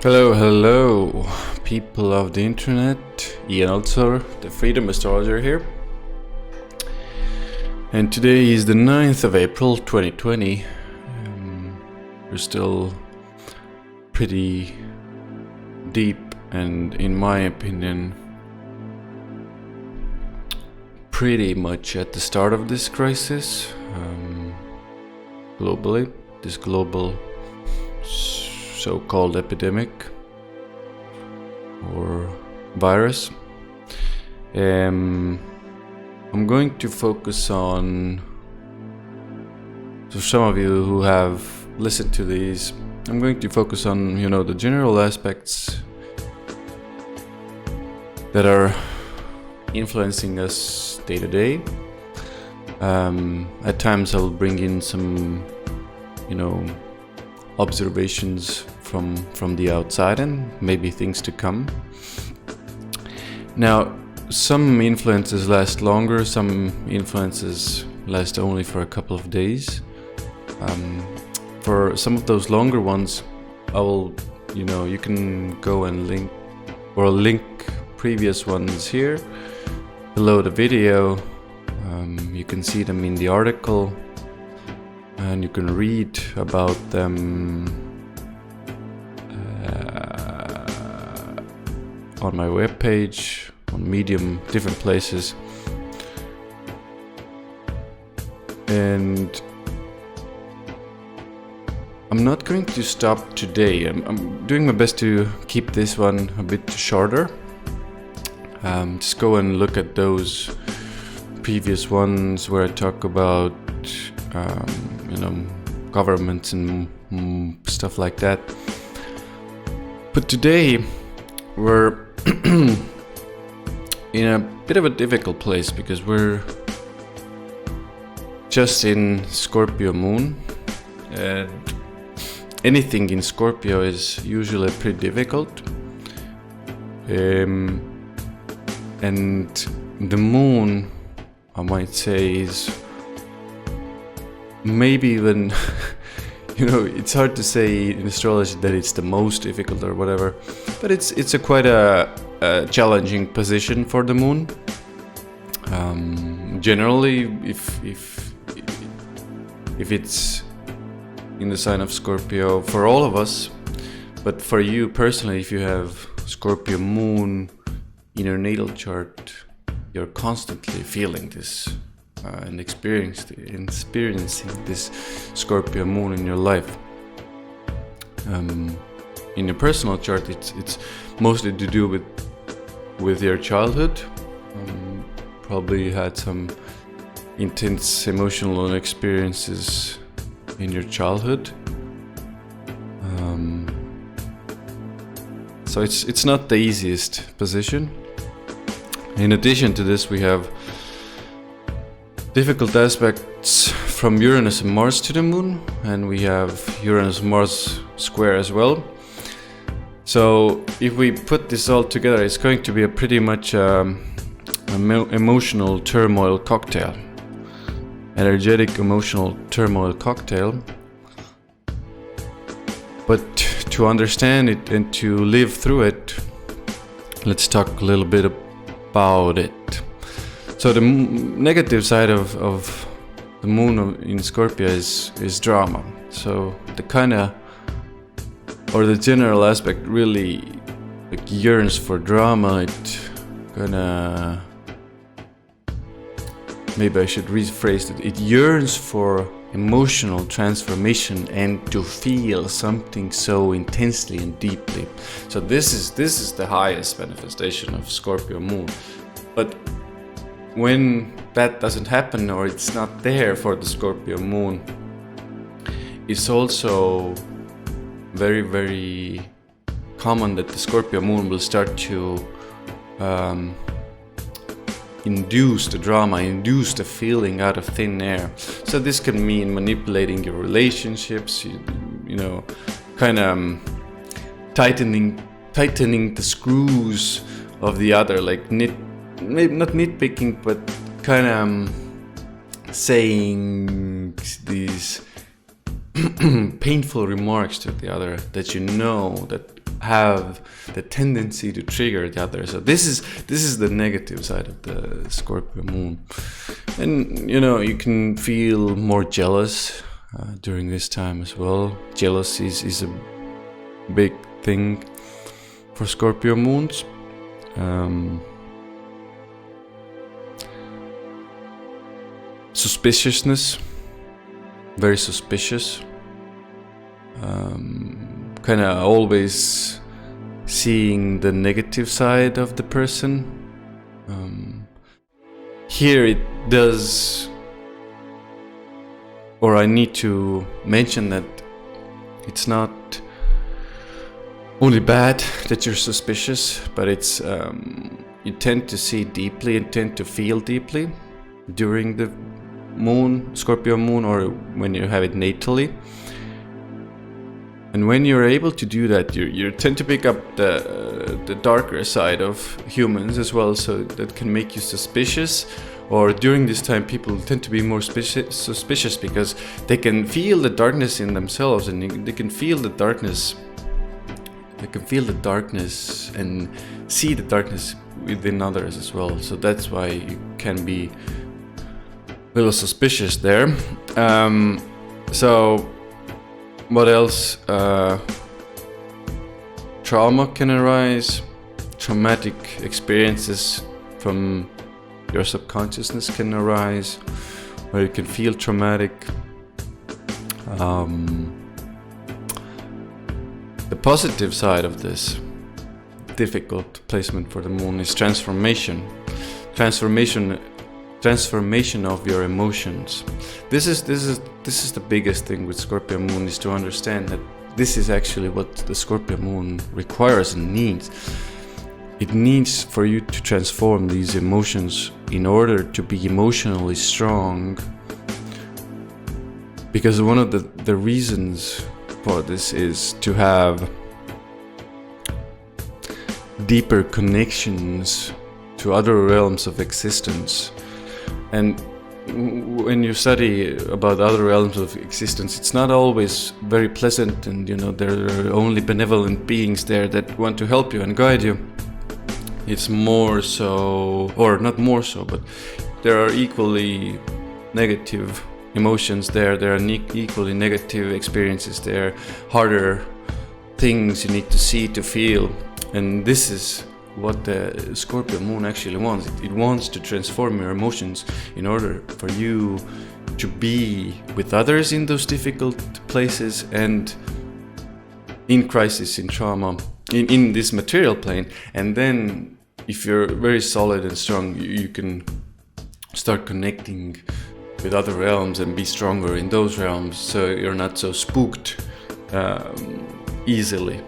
Hello, hello, people of the internet. Ian also, the Freedom Astrologer here. And today is the 9th of April 2020. We're still pretty deep and, in my opinion, pretty much at the start of this crisis. Globally, this global so-called epidemic or virus. I'm going to focus on, so some of you who have listened to these, I'm going to focus on, the general aspects that are influencing us day to day. At times I'll bring in some, observations from the outside and maybe things to come. Now, some influences last longer, some influences last only for a couple of days. For some of those longer ones, I will, you can go and link previous ones here below the video. You can see them in the article, and you can read about them on my webpage, on Medium, different places. And I'm not going to stop today. I'm doing my best to keep this one a bit shorter. Just go and look at those previous ones where I talk about governments and stuff like that. But today we're in a bit of a difficult place because we're just in Scorpio Moon, and anything in Scorpio is usually pretty difficult. And the moon, I might say, is maybe even it's hard to say in astrology that it's the most difficult or whatever, but it's a quite a challenging position for the moon. Generally, if it's in the sign of Scorpio for all of us, but for you personally, if you have Scorpio Moon in your natal chart, you're constantly feeling this and experiencing this Scorpio Moon in your life. In your personal chart, it's mostly to do with your childhood. Probably had some intense emotional experiences in your childhood. So it's not the easiest position. In addition to this, we have difficult aspects from Uranus and Mars to the moon, and we have Uranus Mars square as well. So if we put this all together, it's going to be a pretty much emotional turmoil cocktail, energetic emotional turmoil cocktail. But to understand it and to live through it, let's talk a little bit about it. So the negative side of the moon in Scorpio is drama. So the the general aspect really yearns for drama. Maybe I should rephrase it. It yearns for emotional transformation and to feel something so intensely and deeply. So this is the highest manifestation of Scorpio Moon. But when that doesn't happen, or it's not there for the Scorpio Moon, it's also very, very common that the Scorpio Moon will start to induce the drama, induce the feeling out of thin air. So this can mean manipulating your relationships, tightening the screws of the other, like maybe not nitpicking, but saying these painful remarks to the other that have the tendency to trigger the other. So this is the negative side of the Scorpio Moon. And you can feel more jealous during this time as well. Jealousy is a big thing for Scorpio Moons. Suspiciousness, very suspicious. Kind of always seeing the negative side of the person. Here it does, or I need to mention that it's not only bad that you're suspicious, but it's you tend to see deeply and tend to feel deeply during the moon, Scorpio Moon, or when you have it natally. And when you're able to do that, you tend to pick up the darker side of humans as well, so that can make you suspicious. Or during this time, people tend to be more suspicious because they can feel the darkness in themselves, and they can feel the darkness. They can feel the darkness and see the darkness within others as well. So that's why you can be a little suspicious there. So what else? Trauma can arise. Traumatic experiences from your subconsciousness can arise, where you can feel traumatic. The positive side of this difficult placement for the moon is transformation of your emotions. This is the biggest thing with Scorpio Moon, is to understand that this is actually what the Scorpio Moon requires and needs. It needs for you to transform these emotions in order to be emotionally strong, because one of the reasons for this is to have deeper connections to other realms of existence. And when you study about other realms of existence, it's not always very pleasant, and there are only benevolent beings there that want to help you and guide you. It's more so, or not more so, but there are equally negative emotions there. There are equally negative experiences there, harder things you need to see to feel. And this is what the Scorpio Moon actually wants. It wants to transform your emotions in order for you to be with others in those difficult places and in crisis, in trauma, in this material plane. And then if you're very solid and strong, you can start connecting with other realms and be stronger in those realms, so you're not so spooked easily,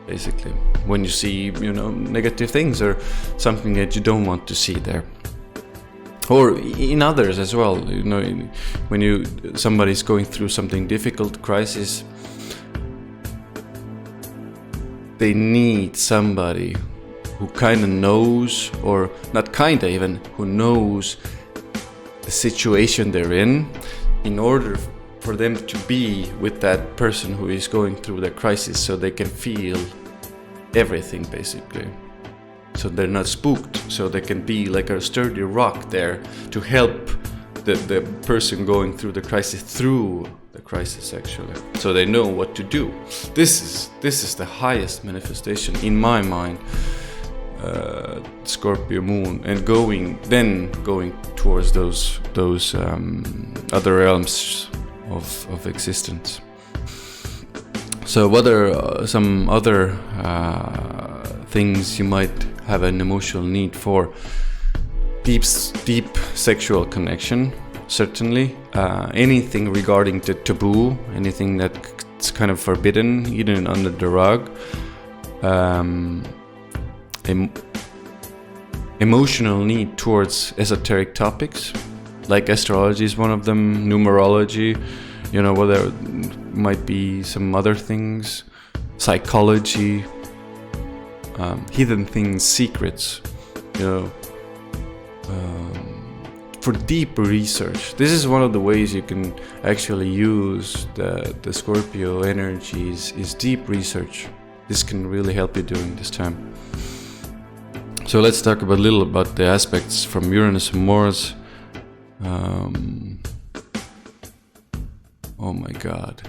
basically, when you see negative things or something that you don't want to see there, or in others as well. When somebody's going through something difficult, crisis, they need somebody who kind of knows, or not kind of even, who knows the situation they're in order for them to be with that person who is going through the crisis, so they can feel everything, basically. So they're not spooked, so they can be like a sturdy rock there to help the person going through the crisis actually. So they know what to do. This is the highest manifestation in my mind. Scorpio Moon, and going towards those other realms of existence. So what are some other things you might have an emotional need for? Deep sexual connection, certainly. Anything regarding the taboo, anything that's kind of forbidden, hidden under the rug. Emotional need towards esoteric topics, like astrology is one of them, numerology, well, there might be some other things, psychology, hidden things, secrets, for deep research. This is one of the ways you can actually use the Scorpio energies, is deep research. this can really help you during this time. So let's talk a little about the aspects from Uranus and Mars. Oh my god.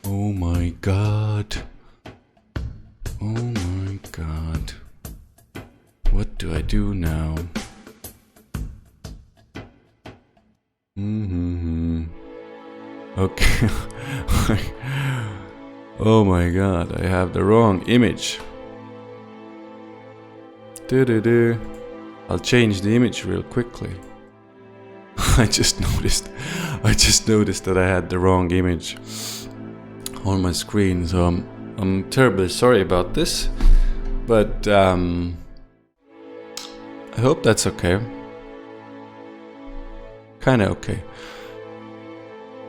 Oh my god. Oh my god. What do I do now? Okay. Oh my god, I have the wrong image. I'll change the image real quickly. I just noticed that I had the wrong image on my screen, so I'm terribly sorry about this, but I hope that's okay. Kinda okay.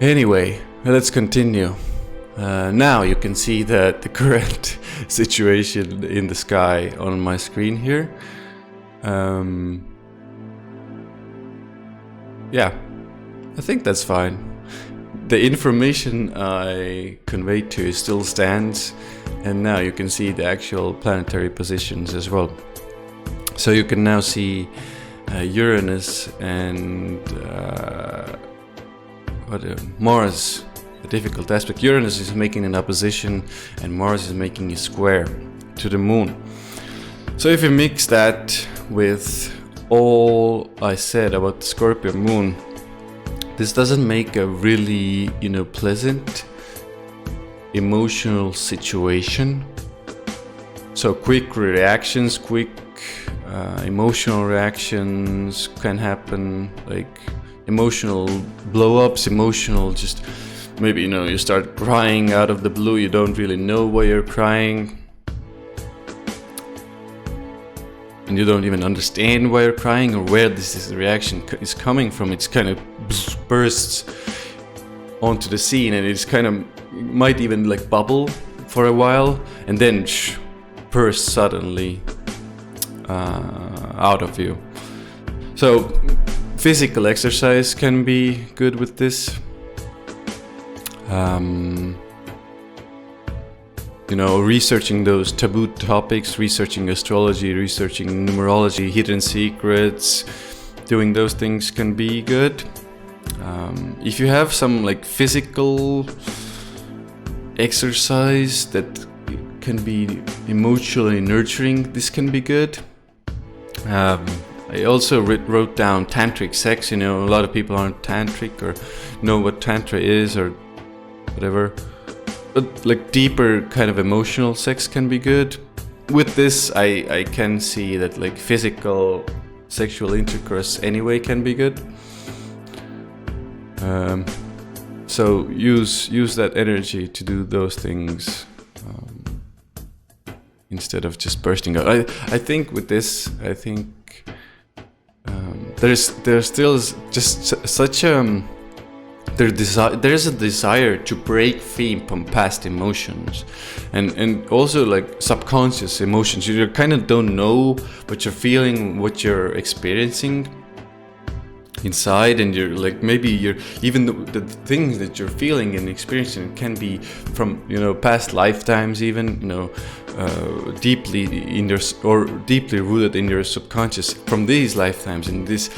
Anyway, let's continue. Now you can see that the current situation in the sky on my screen here. Yeah, I think that's fine. The information I conveyed to you still stands, and now you can see the actual planetary positions as well. So you can now see Uranus and Mars, a difficult aspect. Uranus is making an opposition and Mars is making a square to the moon. So if you mix that with all I said about the Scorpio Moon, this doesn't make a really, pleasant emotional situation. So quick reactions, emotional reactions can happen, like emotional blow-ups, just maybe, you start crying out of the blue, you don't really know why you're crying. And you don't even understand why you're crying or where this reaction is coming from. It's kind of bursts onto the scene, and it's kind of might even like bubble for a while, and then bursts suddenly out of you. So physical exercise can be good with this. Researching those taboo topics, researching astrology, researching numerology, hidden secrets, doing those things can be good. If you have some like physical exercise that can be emotionally nurturing, this can be good. I also wrote down tantric sex. A lot of people aren't tantric or know what tantra is or whatever. But like deeper kind of emotional sex can be good. With this, I can see that like physical sexual intercourse anyway can be good. So use that energy to do those things instead of just bursting out. I think with this, there's still just such there's a desire to break free from past emotions and also like subconscious emotions. You kind of don't know what you're feeling, what you're experiencing inside, and you're like maybe you're even the things that you're feeling and experiencing can be from past lifetimes, even deeply in your or deeply rooted in your subconscious from these lifetimes. And this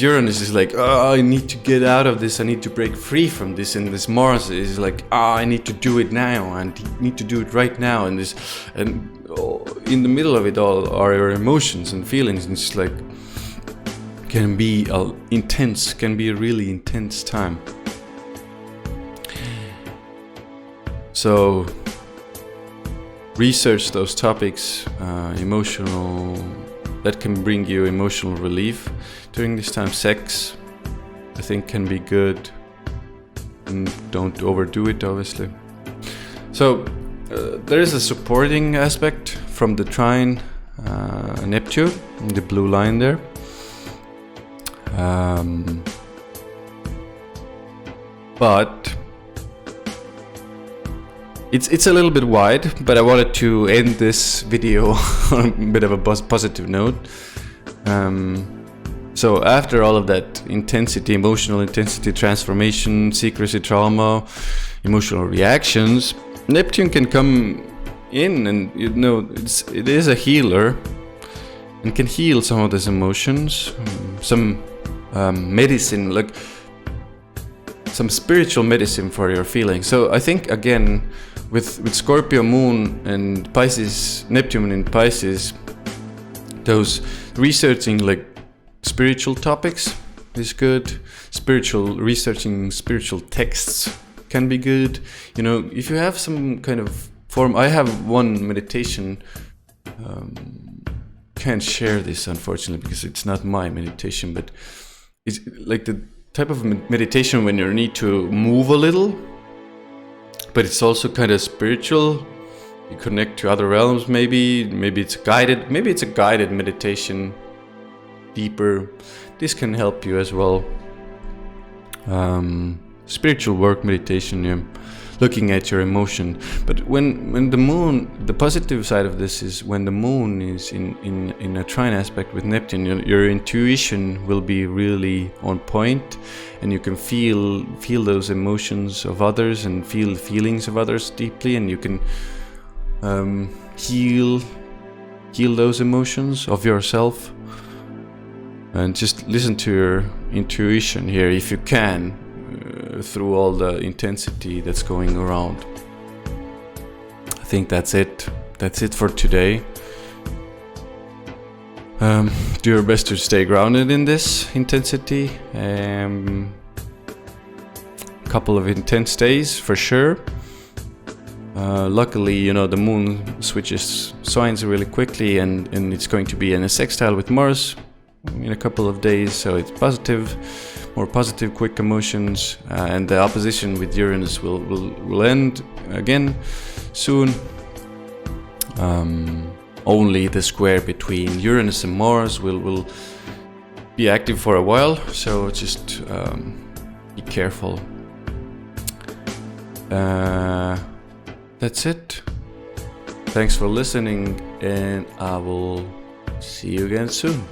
Uranus is like, I need to get out of this, I need to break free from this. And this Mars is like, I need to do it now, I need to do it right now. And in the middle of it all are your emotions and feelings, and it's like can be a really intense time. So research those topics, that can bring you emotional relief during this time. Sex, I think, can be good. And don't overdo it, obviously. So there is a supporting aspect from the trine Neptune, the blue line there. But it's a little bit wide, but I wanted to end this video on a bit of a positive note. So after all of that intensity, emotional intensity, transformation, secrecy, trauma, emotional reactions, Neptune can come in, and it is a healer and can heal some of these emotions, some medicine, like some spiritual medicine for your feelings. So I think again with Scorpio Moon and Pisces, Neptune in Pisces, those researching like spiritual topics is good. Researching spiritual texts can be good. If you have some kind of form. I have one meditation. Can't share this unfortunately because it's not my meditation, but it's like the type of meditation when you need to move a little, but it's also kind of spiritual. You connect to other realms. Maybe it's a guided meditation, deeper. This can help you as well. Spiritual work, meditation, yeah. Looking at your emotion. But when the moon, the positive side of this is when the moon is in a trine aspect with Neptune, your intuition will be really on point, and you can feel those emotions of others and feel the feelings of others deeply, and you can heal those emotions of yourself. And just listen to your intuition here if you can, through all the intensity that's going around. I think that's it. That's it for today. Do your best to stay grounded in this intensity. Couple of intense days for sure. Luckily, the moon switches signs really quickly, and it's going to be in a sextile with Mars in a couple of days, so it's more positive, quick emotions, and the opposition with Uranus will end again soon. Only the square between Uranus and Mars will be active for a while, so just be careful. That's it. Thanks for listening, and I will see you again soon.